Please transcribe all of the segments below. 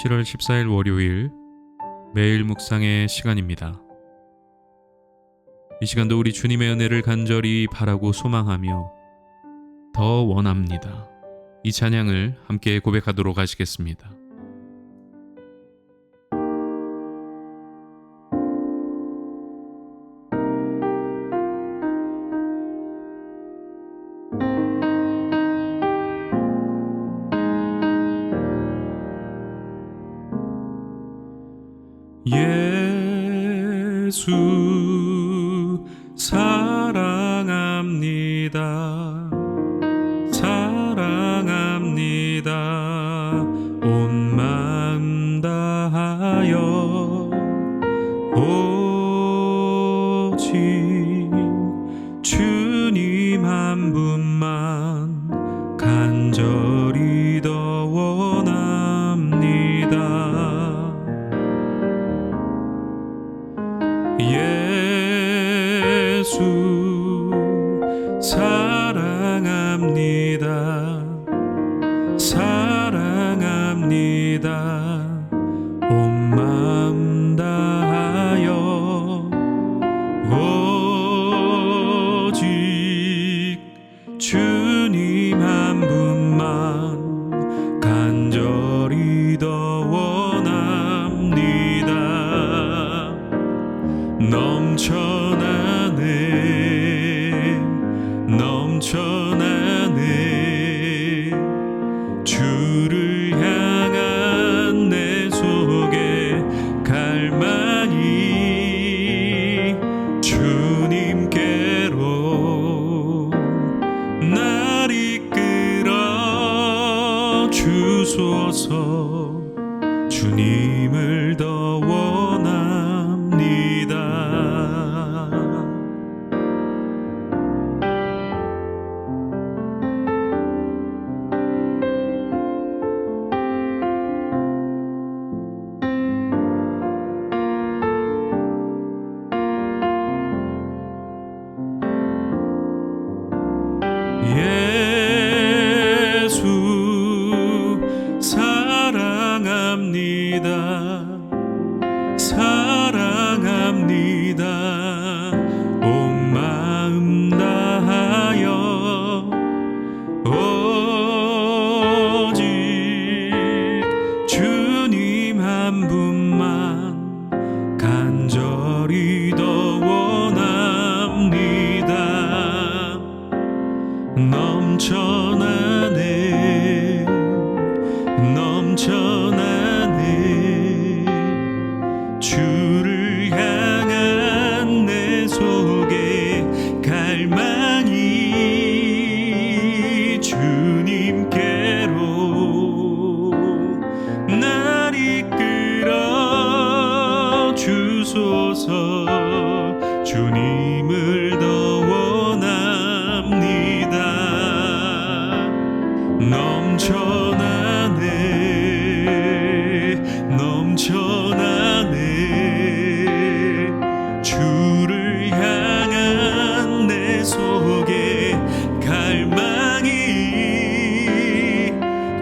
7월 14일 월요일 매일 묵상의 시간입니다. 이 시간도 우리 주님의 은혜를 간절히 바라고 소망하며 더 원합니다. 이 찬양을 함께 고백하도록 하시겠습니다. 예수 사랑합니다. 사랑합니다. 온 마음 다하여 오직 주님 한 분만 간절히 더 원합니다. 예수 사랑합니다. 사랑합니다. 온 마음 다하여 오직 주님 한 분만 간절히 더 원합니다. 넘쳐나네 주를 향한 내 속에 갈망이 주님께로 날 이끌어 주소서. 주님을 더 원합니다. 예수 사랑합니다. 사랑합니다. 온 마음 다하여 오직 주님 한 분만 간절히 더 원합니다. 넘쳐나네 주를 향한 내 속에 갈망이 주님께로 날 이끌어 주소서. 주님을 더 원합니다. 넘쳐나네 주를 향한 내 속에 갈망이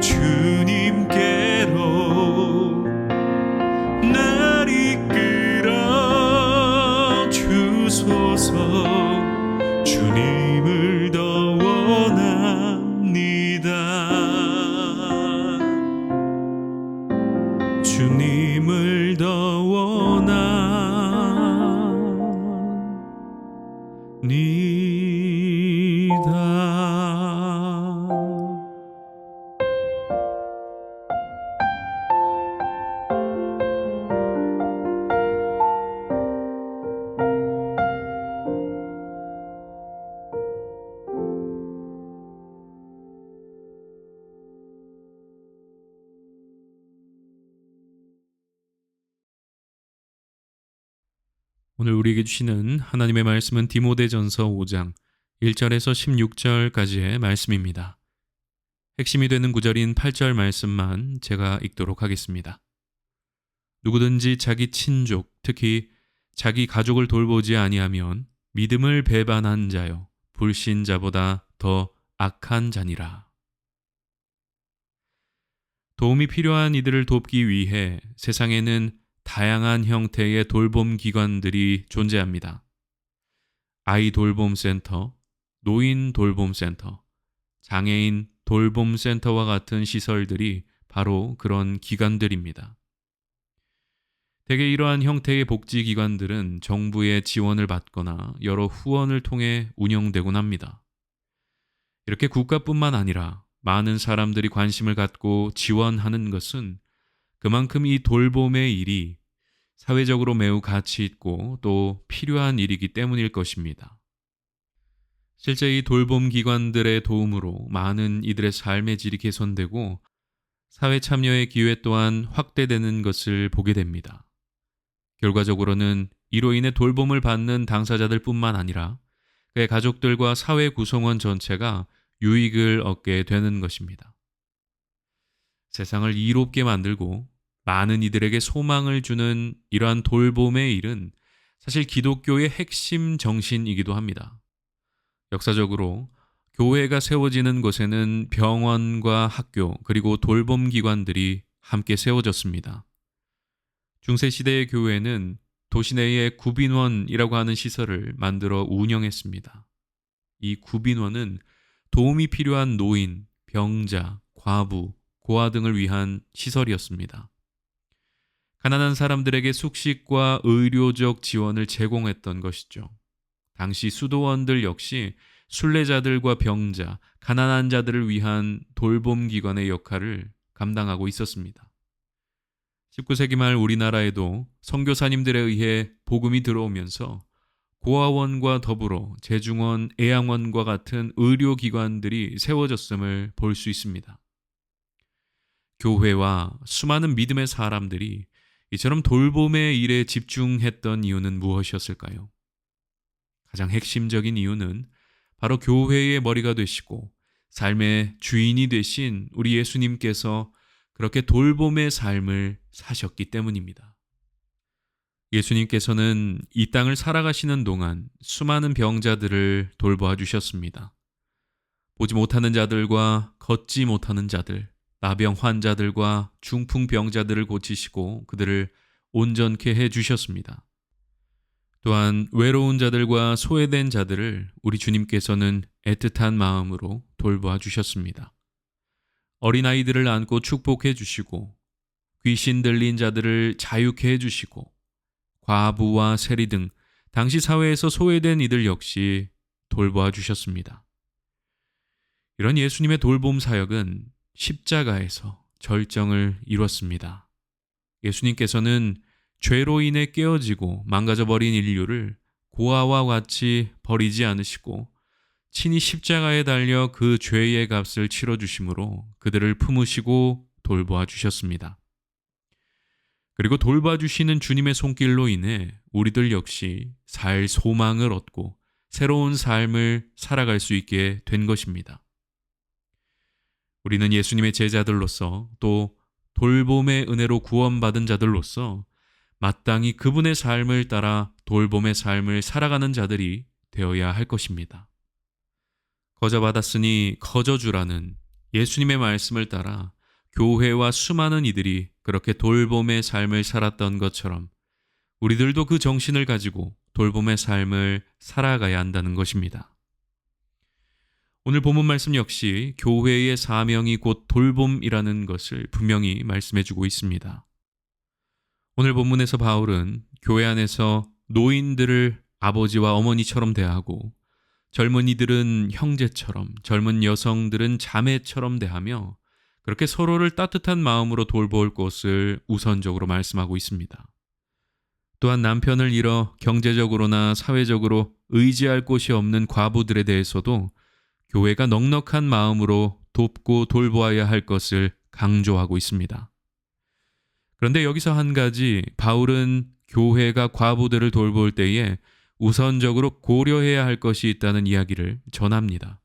주님께로 날 이끌어 주소서. 주님을 더 원합니다. 주님을 더 원합니다. 오늘 우리에게 주시는 하나님의 말씀은 디모데전서 5장 1절에서 16절까지의 말씀입니다. 핵심이 되는 구절인 8절 말씀만 제가 읽도록 하겠습니다. 누구든지 자기 친족, 특히 자기 가족을 돌보지 아니하면 믿음을 배반한 자요 불신자보다 더 악한 자니라. 도움이 필요한 이들을 돕기 위해 세상에는 다양한 형태의 돌봄 기관들이 존재합니다. 아이 돌봄센터, 노인 돌봄센터, 장애인 돌봄센터와 같은 시설들이 바로 그런 기관들입니다. 대개 이러한 형태의 복지기관들은 정부의 지원을 받거나 여러 후원을 통해 운영되곤 합니다. 이렇게 국가뿐만 아니라 많은 사람들이 관심을 갖고 지원하는 것은 그만큼 이 돌봄의 일이 사회적으로 매우 가치 있고 또 필요한 일이기 때문일 것입니다. 실제 이 돌봄 기관들의 도움으로 많은 이들의 삶의 질이 개선되고 사회 참여의 기회 또한 확대되는 것을 보게 됩니다. 결과적으로는 이로 인해 돌봄을 받는 당사자들뿐만 아니라 그의 가족들과 사회 구성원 전체가 유익을 얻게 되는 것입니다. 세상을 이롭게 만들고 많은 이들에게 소망을 주는 이러한 돌봄의 일은 사실 기독교의 핵심 정신이기도 합니다. 역사적으로 교회가 세워지는 곳에는 병원과 학교 그리고 돌봄 기관들이 함께 세워졌습니다. 중세시대의 교회는 도시 내에 구빈원이라고 하는 시설을 만들어 운영했습니다. 이 구빈원은 도움이 필요한 노인, 병자, 과부, 고아 등을 위한 시설이었습니다. 가난한 사람들에게 숙식과 의료적 지원을 제공했던 것이죠. 당시 수도원들 역시 순례자들과 병자, 가난한 자들을 위한 돌봄 기관의 역할을 감당하고 있었습니다. 19세기 말 우리나라에도 선교사님들에 의해 복음이 들어오면서 고아원과 더불어 재중원, 애양원과 같은 의료기관들이 세워졌음을 볼 수 있습니다. 교회와 수많은 믿음의 사람들이 이처럼 돌봄의 일에 집중했던 이유는 무엇이었을까요? 가장 핵심적인 이유는 바로 교회의 머리가 되시고 삶의 주인이 되신 우리 예수님께서 그렇게 돌봄의 삶을 사셨기 때문입니다. 예수님께서는 이 땅을 살아가시는 동안 수많은 병자들을 돌보아 주셨습니다. 보지 못하는 자들과 걷지 못하는 자들, 나병 환자들과 중풍병자들을 고치시고 그들을 온전케 해 주셨습니다. 또한 외로운 자들과 소외된 자들을 우리 주님께서는 애틋한 마음으로 돌보아 주셨습니다. 어린아이들을 안고 축복해 주시고 귀신 들린 자들을 자유케 해 주시고 과부와 세리 등 당시 사회에서 소외된 이들 역시 돌보아 주셨습니다. 이런 예수님의 돌봄 사역은 십자가에서 절정을 이뤘습니다. 예수님께서는 죄로 인해 깨어지고 망가져버린 인류를 고아와 같이 버리지 않으시고 친히 십자가에 달려 그 죄의 값을 치러주심으로 그들을 품으시고 돌보아 주셨습니다. 그리고 돌봐주시는 주님의 손길로 인해 우리들 역시 살 소망을 얻고 새로운 삶을 살아갈 수 있게 된 것입니다. 우리는 예수님의 제자들로서 또 돌봄의 은혜로 구원받은 자들로서 마땅히 그분의 삶을 따라 돌봄의 삶을 살아가는 자들이 되어야 할 것입니다. 거저받았으니 거저주라는 예수님의 말씀을 따라 교회와 수많은 이들이 그렇게 돌봄의 삶을 살았던 것처럼 우리들도 그 정신을 가지고 돌봄의 삶을 살아가야 한다는 것입니다. 오늘 본문 말씀 역시 교회의 사명이 곧 돌봄이라는 것을 분명히 말씀해주고 있습니다. 오늘 본문에서 바울은 교회 안에서 노인들을 아버지와 어머니처럼 대하고 젊은이들은 형제처럼, 젊은 여성들은 자매처럼 대하며 그렇게 서로를 따뜻한 마음으로 돌볼 것을 우선적으로 말씀하고 있습니다. 또한 남편을 잃어 경제적으로나 사회적으로 의지할 곳이 없는 과부들에 대해서도 교회가 넉넉한 마음으로 돕고 돌보아야 할 것을 강조하고 있습니다. 그런데 여기서 한 가지 바울은 교회가 과부들을 돌볼 때에 우선적으로 고려해야 할 것이 있다는 이야기를 전합니다.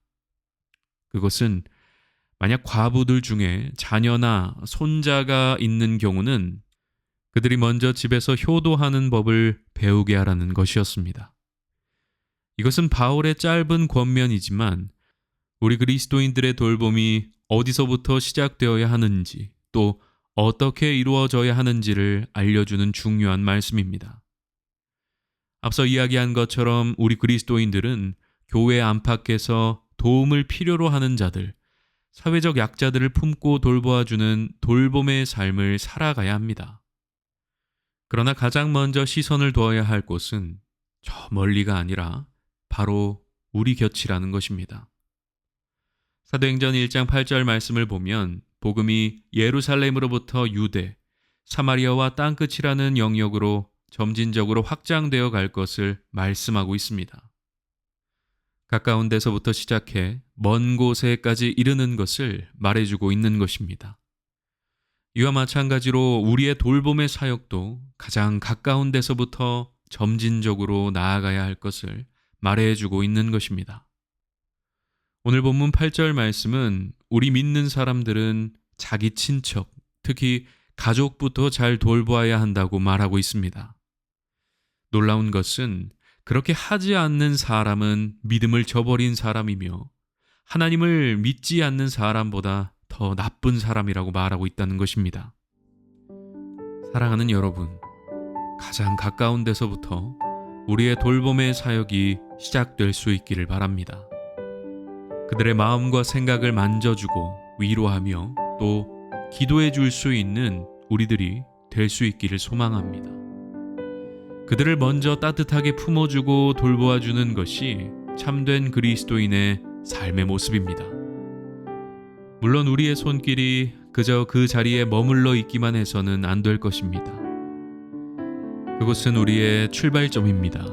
그것은 만약 과부들 중에 자녀나 손자가 있는 경우는 그들이 먼저 집에서 효도하는 법을 배우게 하라는 것이었습니다. 이것은 바울의 짧은 권면이지만 우리 그리스도인들의 돌봄이 어디서부터 시작되어야 하는지 또 어떻게 이루어져야 하는지를 알려주는 중요한 말씀입니다. 앞서 이야기한 것처럼 우리 그리스도인들은 교회 안팎에서 도움을 필요로 하는 자들, 사회적 약자들을 품고 돌보아주는 돌봄의 삶을 살아가야 합니다. 그러나 가장 먼저 시선을 두어야 할 곳은 저 멀리가 아니라 바로 우리 곁이라는 것입니다. 사도행전 1장 8절 말씀을 보면 복음이 예루살렘으로부터 유대, 사마리아와 땅끝이라는 영역으로 점진적으로 확장되어 갈 것을 말씀하고 있습니다. 가까운 데서부터 시작해 먼 곳에까지 이르는 것을 말해주고 있는 것입니다. 이와 마찬가지로 우리의 돌봄의 사역도 가장 가까운 데서부터 점진적으로 나아가야 할 것을 말해주고 있는 것입니다. 오늘 본문 8절 말씀은 우리 믿는 사람들은 자기 친척, 특히 가족부터 잘 돌보아야 한다고 말하고 있습니다. 놀라운 것은 그렇게 하지 않는 사람은 믿음을 저버린 사람이며 하나님을 믿지 않는 사람보다 더 나쁜 사람이라고 말하고 있다는 것입니다. 사랑하는 여러분, 가장 가까운 데서부터 우리의 돌봄의 사역이 시작될 수 있기를 바랍니다. 그들의 마음과 생각을 만져주고 위로하며 또 기도해 줄 수 있는 우리들이 될 수 있기를 소망합니다. 그들을 먼저 따뜻하게 품어주고 돌보아주는 것이 참된 그리스도인의 삶의 모습입니다. 물론 우리의 손길이 그저 그 자리에 머물러 있기만 해서는 안 될 것입니다. 그곳은 우리의 출발점입니다.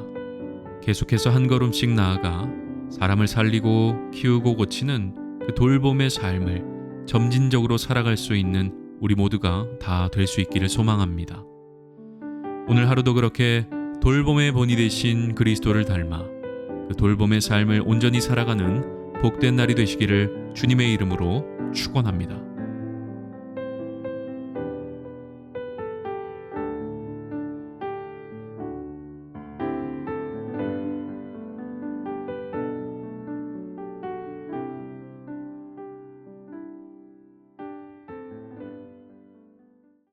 계속해서 한 걸음씩 나아가 사람을 살리고 키우고 고치는 그 돌봄의 삶을 점진적으로 살아갈 수 있는 우리 모두가 다 될 수 있기를 소망합니다. 오늘 하루도 그렇게 돌봄의 본이 되신 그리스도를 닮아 그 돌봄의 삶을 온전히 살아가는 복된 날이 되시기를 주님의 이름으로 축원합니다.